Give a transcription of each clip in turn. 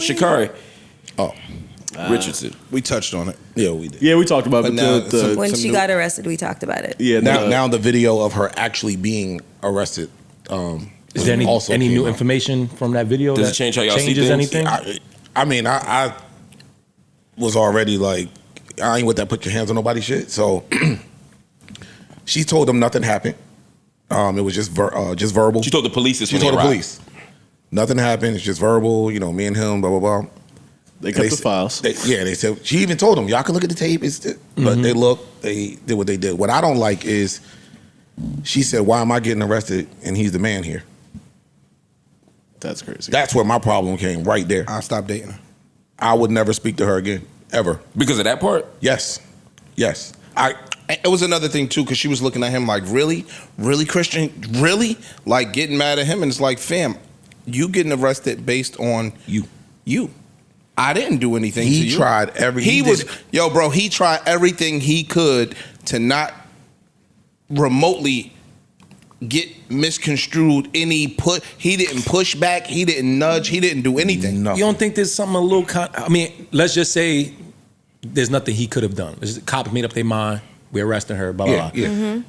Sha'Carri. Oh. Richardson. We touched on it. Yeah, we did. Yeah, we talked about it. When she got arrested, we talked about it. Yeah. Now the video of her actually being arrested. Is there any new information from that video? Does it change how y'all see things? Anything? I mean, I was already like, I ain't with that put your hands on nobody shit. So she told them nothing happened. It was just verbal. She told the police this. She told the police nothing happened. It's just verbal. You know, me and him. Blah blah blah. They kept the files. They said she even told them y'all can look at the tape. But they looked. They did what they did. What I don't like is she said, "Why am I getting arrested and he's the man here?" That's crazy. That's where my problem came right there. I'll stop dating her. I would never speak to her again ever because of that part. Yes. It was another thing too, because she was looking at him like, really Christian, really, like getting mad at him, and it's like, fam, you getting arrested based on you. I didn't do anything to you. He tried everything. He tried everything he could to not remotely get misconstrued he didn't push back, he didn't nudge, he didn't do anything. You don't think there's something a little I mean, let's just say there's nothing he could have done. The cops made up their mind, we arrested her, blah, blah, blah. Yeah.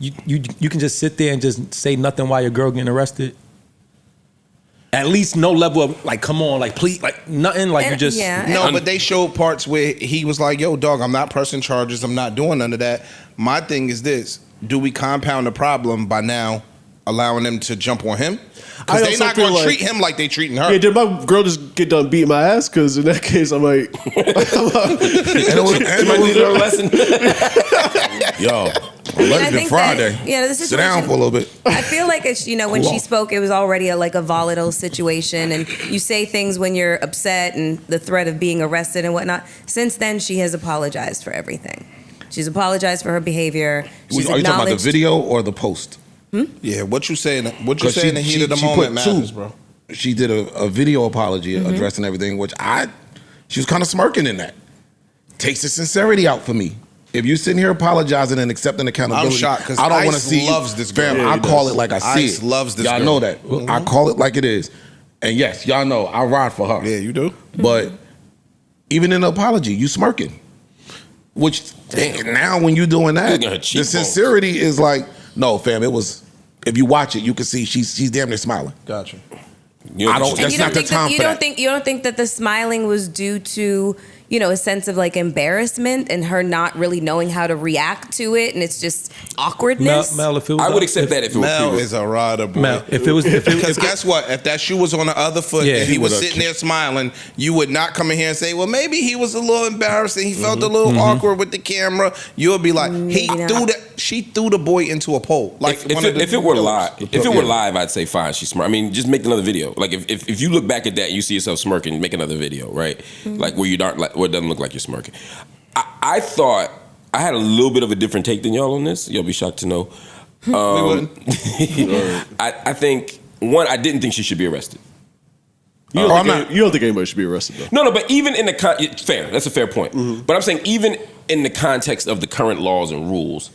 You can just sit there and just say nothing while your girl getting arrested? At least no level of, like, come on, like, please, like, nothing, like, you just... No, but they showed parts where he was like, yo, dog, I'm not pressing charges, I'm not doing none of that. My thing is this, do we compound the problem by now allowing them to jump on him? Because they're not going to treat him like they treating her. Yeah, did my girl just get done beating my ass? Because in that case, I'm like... Yo, it's Friday. This is sit down for a little bit. I feel like it's, when she spoke, it was already a volatile situation, and you say things when you're upset and the threat of being arrested and whatnot. Since then, she has apologized for everything. She's apologized for her behavior. She's Are you talking about the video or the post? Yeah, what you saying? What you saying? The heat of the moment matters, bro. She did a video apology addressing everything, which she was kind of smirking in that. Takes the sincerity out for me. If you're sitting here apologizing and accepting accountability, I'm shocked because I don't want to Ice see loves this girl. Fam, I call it like I see Ice it. loves this y'all girl. know that. I call it like it is. And yes, y'all know I ride for her. Yeah, you do. But even in the apology, you smirking. Which now when you're doing that, the sincerity is like, no, fam, it was. If you watch it, you can see she's damn near smiling. Gotcha. That's not the time for that. You don't think that the smiling was due to, a sense of embarrassment and her not really knowing how to react to it, and it's just awkwardness? Mel, if it was I would accept that if it was Mel is a rider, boy. Mel, because guess what? If that shoe was on the other foot and he was sitting there smiling, you would not come in here and say, well, maybe he was a little embarrassed and he felt a little awkward with the camera. You'll be like, she threw the boy into a pole. Like if it were live, I'd say fine, she's smart. I mean, just make another video. Like if you look back at that and you see yourself smirking, make another video, right? Like where you don't where it doesn't look like you're smirking. I thought I had a little bit of a different take than y'all on this. You'll be shocked to know. I think I didn't think she should be arrested. You don't think anybody should be arrested, though? No, but even in the fair, that's a fair point. But I'm saying even in the context of the current laws and rules,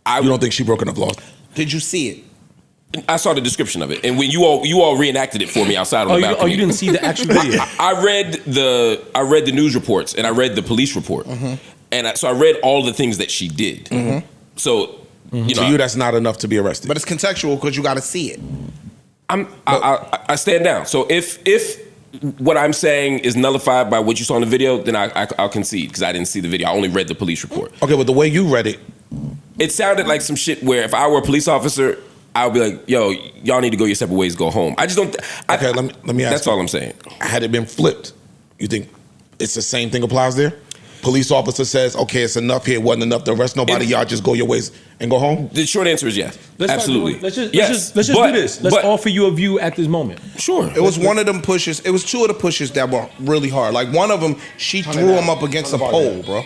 you don't think she broke enough laws? Did you see it? I saw the description of it, and when you all reenacted it for me outside on the balcony. You didn't see the actual video? I read the news reports and I read the police report, and so I read all the things that she did. So to you, that's not enough to be arrested. But it's contextual because you got to see it. I stand down. So if what I'm saying is nullified by what you saw in the video, then I'll concede because I didn't see the video. I only read the police report. Okay, but the way you read it, it sounded like some shit where if I were a police officer, I would be like, yo, y'all need to go your separate ways, go home. I just don't... Okay, let me ask that's all I'm saying. Had it been flipped, you think it's the same thing applies there? Police officer says, okay, it's enough here, wasn't enough to arrest nobody, y'all just go your ways and go home? The short answer is yes. Absolutely. Let's just do this. Let's offer you a view at this moment. Sure. It was one of them pushes. It was two of the pushes that were really hard. Like one of them, she threw him up against a pole, bro.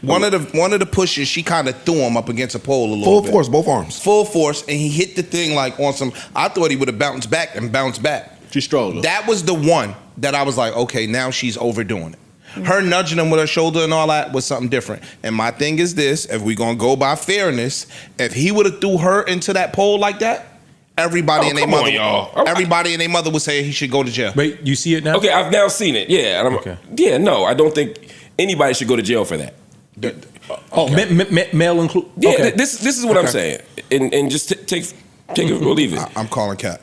One of the pushes, she kind of threw him up against a pole a little bit. Full force, both arms. Full force, and he hit the thing like on some... I thought he would have bounced back and bounced back. She's strong, though. That was the one that I was like, okay, now she's overdoing it. Her nudging him with her shoulder and all that was something different. And my thing is this, if we're going to go by fairness, if he would have threw her into that pole like that, everybody and their mother, y'all. everybody and their mother would say he should go to jail. Wait, you see it now? Okay, I've now seen it. Yeah, and yeah. No, I don't think anybody should go to jail for that. Male include. Yeah, Okay. this is what I'm saying, and just take it or leave it. I'm calling Cat.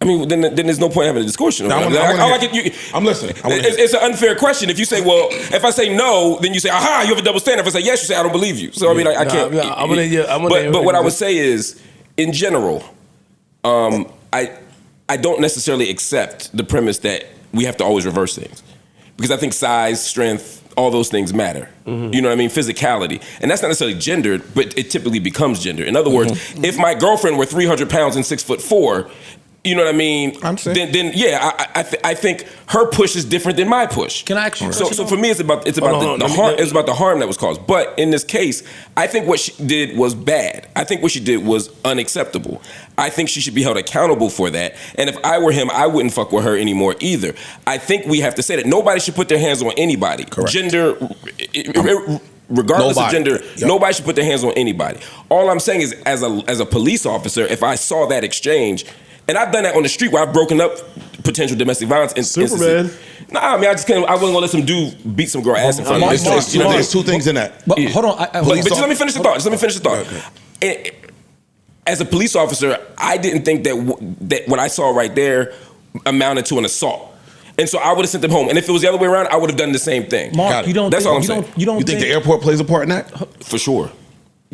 I mean, then there's no point having a discussion. I'm listening. It's an unfair question. If you say, well, if I say no, then you say, aha, you have a double standard. If I say yes, you say, I don't believe you. So I mean, I can't. But what I would say is, in general, I don't necessarily accept the premise that we have to always reverse things, because I think size, strength, all those things matter. You know what I mean? Physicality. And that's not necessarily gendered, but it typically becomes gendered. In other words, if my girlfriend were 300 pounds and 6'4", you know what I mean? Then yeah, I think her push is different than my push. Can I ask you? So for me, it's about the harm. It's about the harm that was caused. But in this case, I think what she did was bad. I think what she did was unacceptable. I think she should be held accountable for that. And if I were him, I wouldn't fuck with her anymore either. I think we have to say that nobody should put their hands on anybody. Correct. Gender. Regardless of gender, nobody should put their hands on anybody. All I'm saying is, as a police officer, if I saw that exchange. And I've done that on the street where I've broken up potential domestic violence instances. Superman. Nah, I mean, I wasn't gonna let some dude beat some girl ass in front of me. There's two things in that. But hold on. But just let me finish the thought. Okay. As a police officer, I didn't think that what I saw right there amounted to an assault. And so I would have sent them home. And if it was the other way around, I would have done the same thing. Mark, That's all I'm saying. You think the airport plays a part in that? For sure.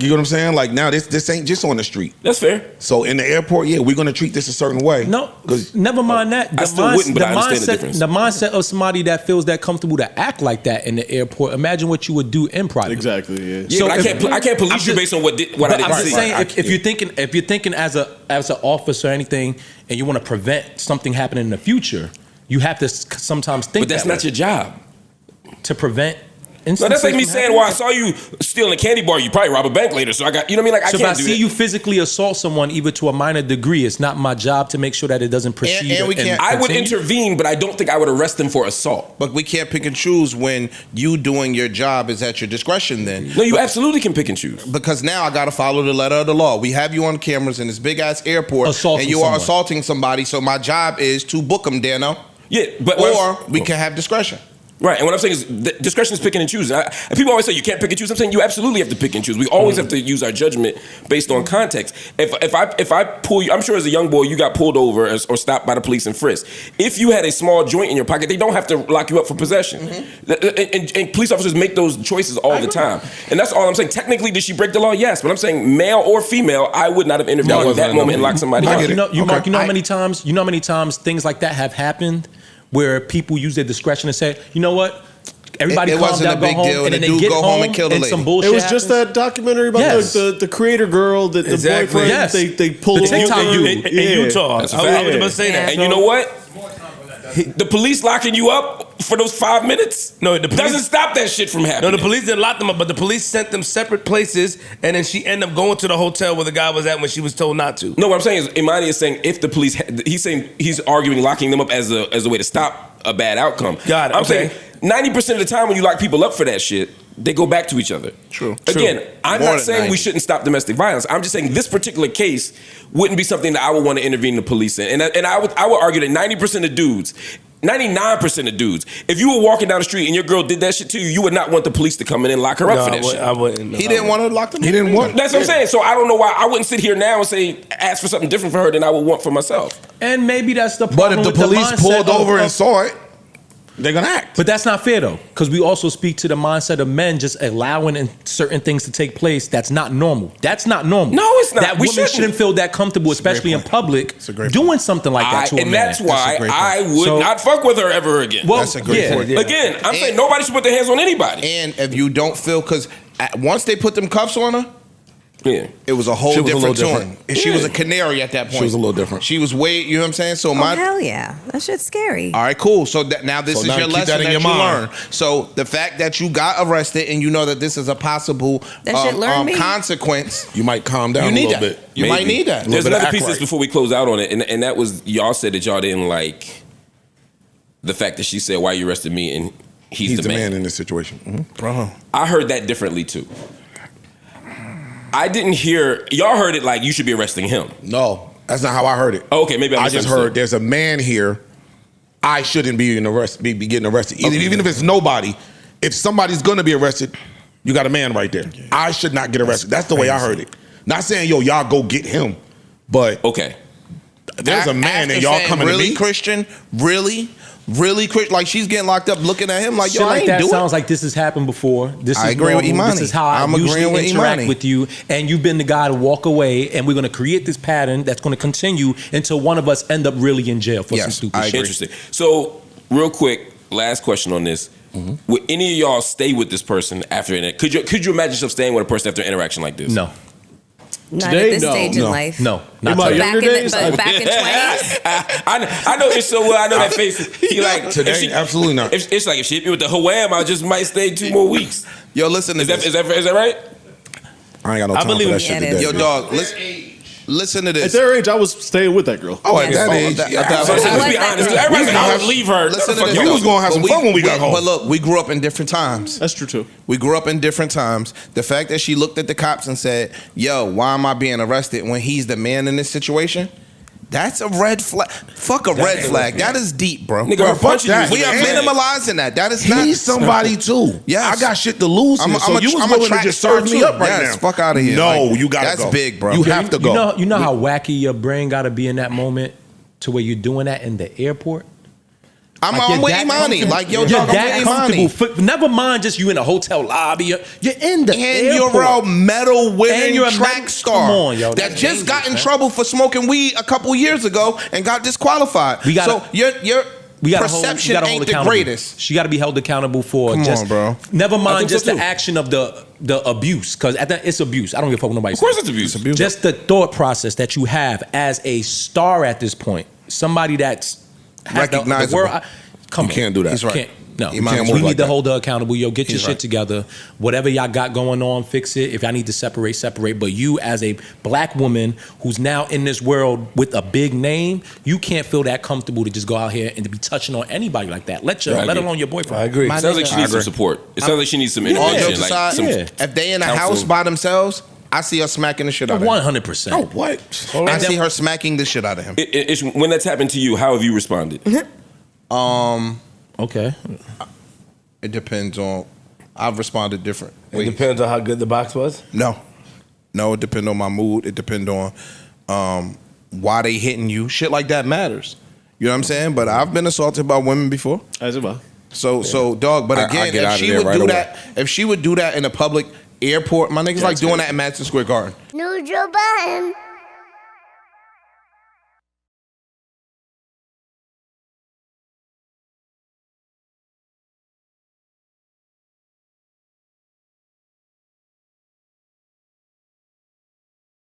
You know what I'm saying? Like now, this ain't just on the street. That's fair. So in the airport, yeah, we're gonna treat this a certain way. No, never mind that. I still wouldn't, but I understand the difference. The mindset of somebody that feels that comfortable to act like that in the airport. Imagine what you would do in private. Exactly. Yeah. Yeah, so but I can't police you based on what I didn't see. I'm just saying, if you're thinking as an officer or anything, and you want to prevent something happening in the future, you have to sometimes think. But that's not your job to prevent. No, that's like me saying, well, I saw you stealing a candy bar, you probably rob a bank later, so I got, you know what I mean? Like, I can't do that. So if I see you physically assault someone, even to a minor degree, it's not my job to make sure that it doesn't proceed. And we can't. I would intervene, but I don't think I would arrest them for assault. But we can't pick and choose when you doing your job is at your discretion then. No, you absolutely can pick and choose. Because now I got to follow the letter of the law. We have you on cameras in this big-ass airport, and you are assaulting somebody, so my job is to book them, Dano. Yeah, but... Or we can have discretion. Right, and what I'm saying is discretion is picking and choosing. And people always say you can't pick and choose. I'm saying you absolutely have to pick and choose. We always have to use our judgment based on context. If I pull you, I'm sure as a young boy you got pulled over or stopped by the police and frisked. If you had a small joint in your pocket, they don't have to lock you up for possession. And police officers make those choices all the time. And that's all I'm saying. Technically, did she break the law? Yes, but I'm saying male or female, I would not have intervened at that moment and locked somebody up. Mark, you know how many times things like that have happened? Where people use their discretion and say, you know what, everybody calm down, go home, and then they get home and kill the lady. Some bullshit. It was just that documentary about the creator girl that the boyfriend. Yes. They pulled the TikTok dude in Utah. That's a fact. I was about to say that. And you know what? The police locking you up for those 5 minutes doesn't stop that shit from happening. No, the police didn't lock them up, but the police sent them separate places, and then she ended up going to the hotel where the guy was at when she was told not to. No, what I'm saying is, Imani is saying if the police, he's arguing locking them up as a way to stop a bad outcome. Got it. I'm saying 90% of the time when you lock people up for that shit, they go back to each other. True. Again, I'm not saying we shouldn't stop domestic violence. I'm just saying this particular case wouldn't be something that I would want to intervene in the police in. And I would argue that 90% of dudes, 99% of dudes, if you were walking down the street and your girl did that shit to you, you would not want the police to come in and lock her up for that shit. I wouldn't. He didn't want to lock them up. He didn't want. That's what I'm saying. So I don't know why I wouldn't sit here now and say ask for something different for her than I would want for myself. And maybe that's the problem. But if the police pulled over and saw it, they're gonna act. But that's not fair though, because we also speak to the mindset of men just allowing certain things to take place. That's not normal. That's not normal. No, it's not. That women shouldn't feel that comfortable, especially in public, doing something like that to a man. And that's why I would not fuck with her ever again. Well, that's a great point. Yeah. Again, I'm saying nobody should put their hands on anybody. And if you don't feel, because once they put them cuffs on her, it was a whole different tune. She was a canary at that point. She was a little different. She was way, you know what I'm saying? So hell yeah. That shit's scary. All right, cool. So now this is your lesson that you learn. So the fact that you got arrested and you know that this is a possible consequence. You might calm down a little bit. You might need that. There's another piece before we close out on it, and that was, y'all said that y'all didn't like the fact that she said, why you arrested me, and he's the man in this situation. Bro. I heard that differently too. I didn't hear, y'all heard it like you should be arresting him. No. That's not how I heard it. Oh, okay, maybe I just heard there's a man here. I shouldn't be getting arrested. Okay. Even if it's nobody, if somebody's gonna be arrested, you got a man right there. I should not get arrested. That's the way I heard it. Not saying, yo, y'all go get him, but okay. There's a man and y'all coming really to me? Christian? Really Christian? Like she's getting locked up looking at him like, yo, Shit I like ain't that do sounds it. like this has happened before. This is I agree with normal. Imani. This is how I'm I agreeing usually with interact Imani. with you, and you've been the guy to walk away, and we're going to create this pattern that's going to continue until one of us end up really in jail for some stupid shit. Interesting. So, real quick, last question on this. Would any of y'all stay with this person after it? Could you imagine yourself staying with a person after an interaction like this? No. Not Today, at this no. stage in life. No. Not In my today. younger days, But back in 20s. I know it so well. I know that face. He like Today, absolutely not. It's like if she hit me with the wham, I just might stay 2 more weeks. Yo, listen to Is this. that right? I ain't got no time for believe that it. shit Yeah, it today. is. Yo, dog, listen to At this. their age, I was staying with that girl. Oh, at that age, that- yeah, that- So absolutely. let's be honest. Everybody's like, I would leave her. Listen to Fuck this. you. We was gonna have some fun when we got home. But look, we grew up in different times. That's true too. We grew up in different times. The fact that she looked at the cops and said, yo, why am I being arrested when he's the man in this situation? That's a red flag. Fuck a red flag. That is deep, bro. Nigga, Bro, her fuck punching that. you. We are is a man. minimalizing that. That is not. He's somebody too. Yes. I got shit to lose. I'm here, so you was I'm willing to track just star serve me too. up right Yes, now. fuck outta here. No, Like, you gotta that's go. big, bro. You have to go. You know how wacky your brain got to be in that moment to where you're doing that in the airport? I'm you're with that Imani. comfortable- Like, yo, you're dog, I'm that with Imani. comfortable. Never mind just you in a hotel lobby. You're in the And airport. you're a medal And winning you're a track medal- star Come on, yo, that that's just got in dangerous, man. trouble for smoking weed a couple years ago and got disqualified. We gotta- so your We gotta perception hold ain't the accountable. greatest. She got to be held accountable for Come just on, bro. Never I mind think so just the too. action of the abuse, because it's abuse. I don't give a fuck what nobody Of course says. it's abuse. Just the thought process that you have as a star at this point, somebody that's has the Recognizable. world. Come You on. can't do that. He's right. Can't. No, You can't we move need like to that. hold her accountable. Yo, get your He's shit right. together. Whatever y'all got going on, fix it. If I need to separate. But you, as a black woman who's now in this world with a big name, you can't feel that comfortable to just go out here and to be touching on anybody like that. Let I agree. alone your boyfriend. I agree. My Sounds like nigga, she needs some support. It sounds like she needs some intervention. jokes Like aside, some if they in a counsel. house by themselves, I see her smacking the shit out of him. 100%. Oh, what? I see her smacking the shit out of him. When that's happened to you, how have you responded? Okay. It depends on. I've responded different. It depends on how good the box was. No, it depends on my mood. It depends on why they hitting you. Shit like that matters. You know what I'm saying? But I've been assaulted by women before. As well. So dog. But I again, get out if of she there would right do away. that, if she would do that in a public airport, my niggas like doing that at Madison Square Garden. Neutral button.